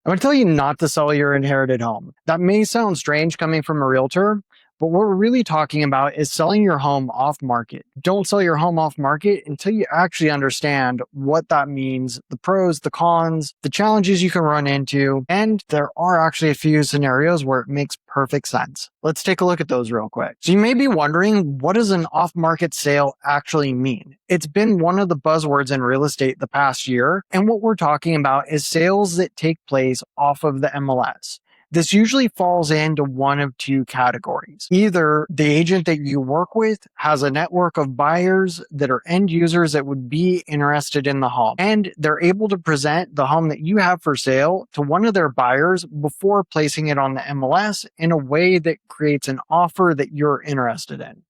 I'm going to tell you not to sell your inherited home. That may sound strange coming from a realtor, but what we're really talking about is selling your home off market. Don't sell your home off market until you actually understand what that means, the pros, the cons, the challenges you can run into, and there are actually a few scenarios where it makes perfect sense. Let's take a look at those real quick. So you may be wondering, what does an off-market sale actually mean? It's been one of the buzzwords in real estate the past year, and what we're talking about is sales that take place off of the MLS. This usually falls into one of two categories. Either the agent that you work with has a network of buyers that are end users that would be interested in the home, and they're able to present the home that you have for sale to one of their buyers before placing it on the MLS in a way that creates an offer that you're interested in.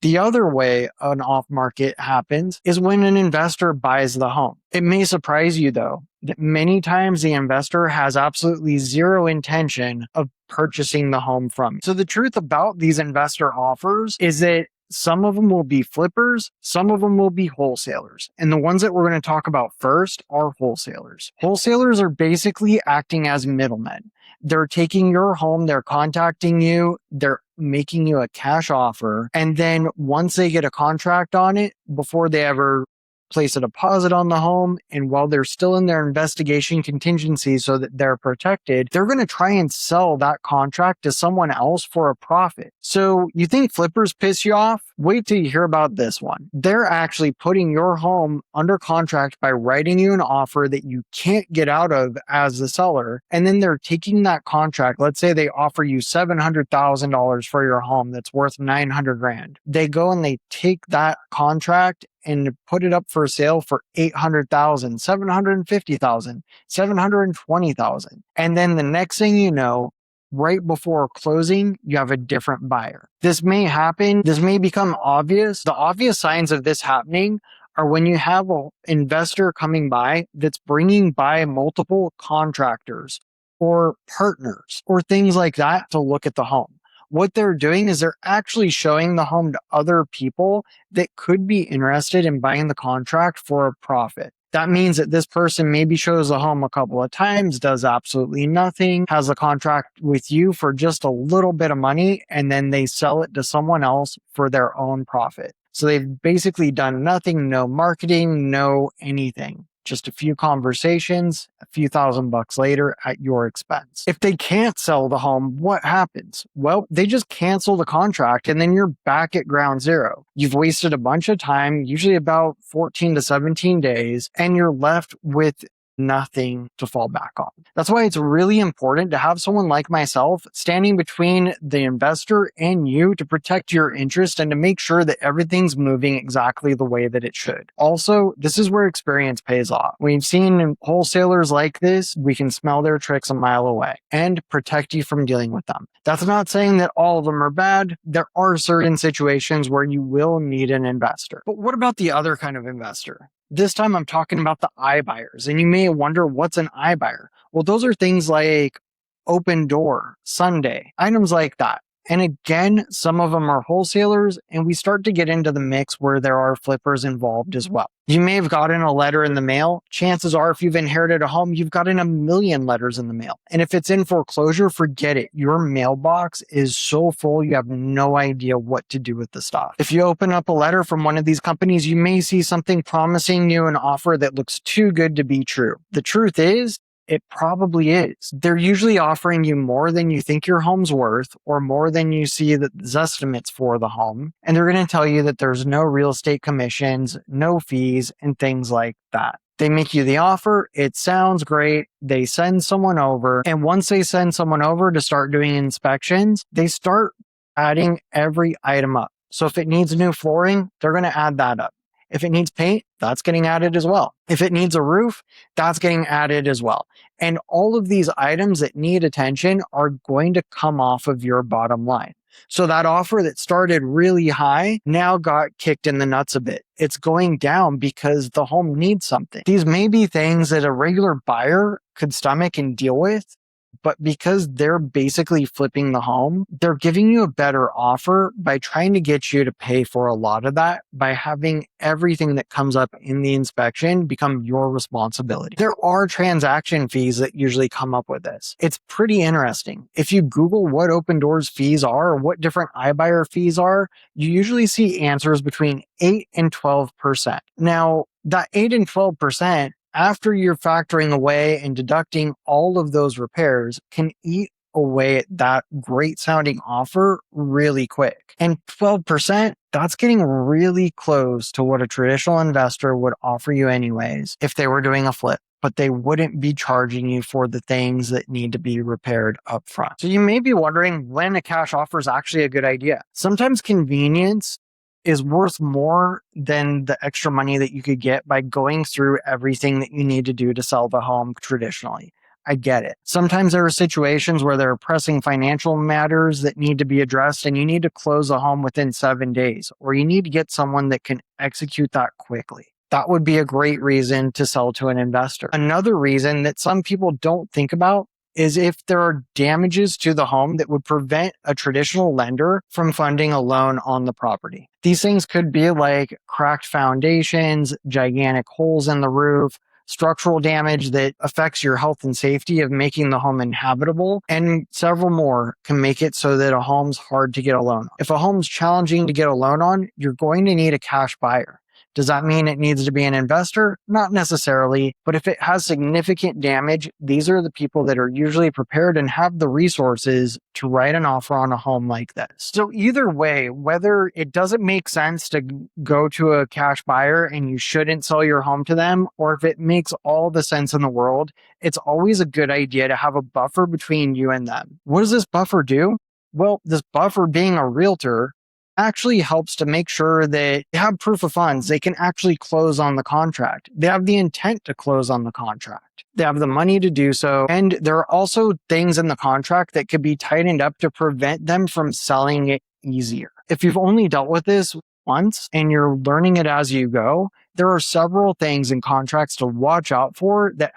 The other way an off market happens is when an investor buys the home. It may surprise you, though, that many times the investor has absolutely zero intention of purchasing the home from you. So the truth about these investor offers is that some of them will be flippers, some of them will be wholesalers. And the ones that we're going to talk about first are wholesalers. Wholesalers are basically acting as middlemen. They're taking your home, they're contacting you, they're making you a cash offer. And then once they get a contract on it, before they ever place a deposit on the home, and while they're still in their investigation contingency so that they're protected, they're going to try and sell that contract to someone else for a profit. So you think flippers piss you off? Wait till you hear about this one. They're actually putting your home under contract by writing you an offer that you can't get out of as the seller. And then they're taking that contract. Let's say they offer you $700,000 for your home that's worth $900,000. They go and they take that contract and put it up for sale for $800,000, $750,000, $720,000. And then the next thing you know, right before closing, you have a different buyer. This may happen. This may become obvious. The obvious signs of this happening are when you have an investor coming by that's bringing by multiple contractors or partners or things like that to look at the home. What they're doing is they're actually showing the home to other people that could be interested in buying the contract for a profit. That means that this person maybe shows the home a couple of times, does absolutely nothing, has a contract with you for just a little bit of money, and then they sell it to someone else for their own profit. So they've basically done nothing, no marketing, no anything. Just a few conversations, a few $1,000 later at your expense. If they can't sell the home, what happens? Well, they just cancel the contract and then you're back at ground zero. You've wasted a bunch of time, usually about 14 to 17 days, and you're left with nothing to fall back on. That's why it's really important to have someone like myself standing between the investor and you to protect your interest and to make sure that everything's moving exactly the way that it should. Also, this is where experience pays off. We've seen wholesalers like this, we can smell their tricks a mile away and protect you from dealing with them. That's not saying that all of them are bad. There are certain situations where you will need an investor. But what about the other kind of investor? This time I'm talking about the iBuyers, and you may wonder, what's an iBuyer? Well, those are things like Open Door, Sunday, items like that. And again, some of them are wholesalers, and we start to get into the mix where there are flippers involved as well. You may have gotten a letter in the mail. Chances are, if you've inherited a home, you've gotten 1,000,000 letters in the mail. And if it's in foreclosure, forget it. Your mailbox is so full, you have no idea what to do with the stuff. If you open up a letter from one of these companies, you may see something promising you an offer that looks too good to be true. The truth is, it probably is. They're usually offering you more than you think your home's worth or more than you see the estimates for the home. And they're going to tell you that there's no real estate commissions, no fees, and things like that. They make you the offer. It sounds great. They send someone over. And once they send someone over to start doing inspections, they start adding every item up. So if it needs new flooring, they're going to add that up. If it needs paint, that's getting added as well. If it needs a roof, that's getting added as well. And all of these items that need attention are going to come off of your bottom line. So that offer that started really high now got kicked in the nuts a bit. It's going down because the home needs something. These may be things that a regular buyer could stomach and deal with, But because they're basically flipping the home, they're giving you a better offer by trying to get you to pay for a lot of that by having everything that comes up in the inspection become your responsibility. There are transaction fees that usually come up with this. It's pretty interesting. If you Google what Open Doors fees are or what different iBuyer fees are, you usually see answers between 8 and 12%. Now, that 8 and 12%, after you're factoring away and deducting all of those repairs, can eat away at that great sounding offer really quick. And 12%, that's getting really close to what a traditional investor would offer you anyways if they were doing a flip, but they wouldn't be charging you for the things that need to be repaired up front. So you may be wondering when a cash offer is actually a good idea. Sometimes convenience is worth more than the extra money that you could get by going through everything that you need to do to sell the home traditionally. I get it. Sometimes there are situations where there are pressing financial matters that need to be addressed and you need to close the home within 7 days, or you need to get someone that can execute that quickly. That would be a great reason to sell to an investor. Another reason that some people don't think about is if there are damages to the home that would prevent a traditional lender from funding a loan on the property. These things could be like cracked foundations, gigantic holes in the roof, structural damage that affects your health and safety of making the home inhabitable, and several more can make it so that a home's hard to get a loan on. If a home's challenging to get a loan on, you're going to need a cash buyer. Does that mean it needs to be an investor? Not necessarily, but if it has significant damage, these are the people that are usually prepared and have the resources to write an offer on a home like this. So either way, whether it doesn't make sense to go to a cash buyer and you shouldn't sell your home to them, or if it makes all the sense in the world, it's always a good idea to have a buffer between you and them. What does this buffer do? Well, this buffer, being a realtor, actually helps to make sure that they have proof of funds. They can actually close on the contract. They have the intent to close on the contract. They have the money to do so. And there are also things in the contract that could be tightened up to prevent them from selling it easier. If you've only dealt with this once and you're learning it as you go, there are several things in contracts to watch out for that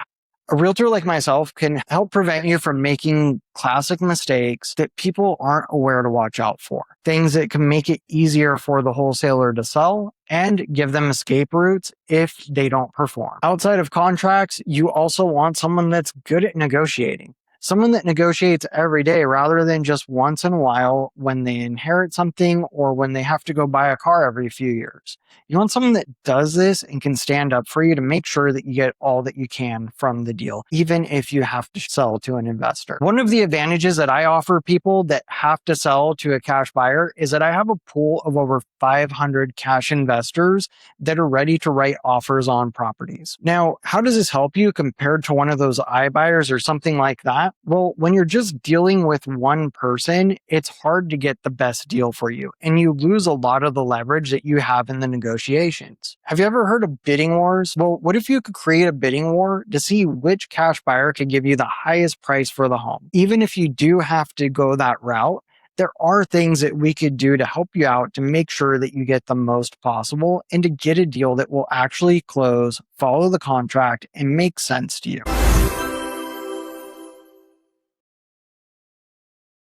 a realtor like myself can help prevent you from making classic mistakes that people aren't aware to watch out for. Things that can make it easier for the wholesaler to sell and give them escape routes if they don't perform. Outside of contracts, you also want someone that's good at negotiating. Someone that negotiates every day rather than just once in a while when they inherit something or when they have to go buy a car every few years. You want someone that does this and can stand up for you to make sure that you get all that you can from the deal, even if you have to sell to an investor. One of the advantages that I offer people that have to sell to a cash buyer is that I have a pool of over 500 cash investors that are ready to write offers on properties. Now, how does this help you compared to one of those iBuyers or something like that? Well, when you're just dealing with one person, it's hard to get the best deal for you, and you lose a lot of the leverage that you have in the negotiations. Have you ever heard of bidding wars? Well, what if you could create a bidding war to see which cash buyer could give you the highest price for the home? Even if you do have to go that route, there are things that we could do to help you out to make sure that you get the most possible and to get a deal that will actually close, follow the contract, and make sense to you.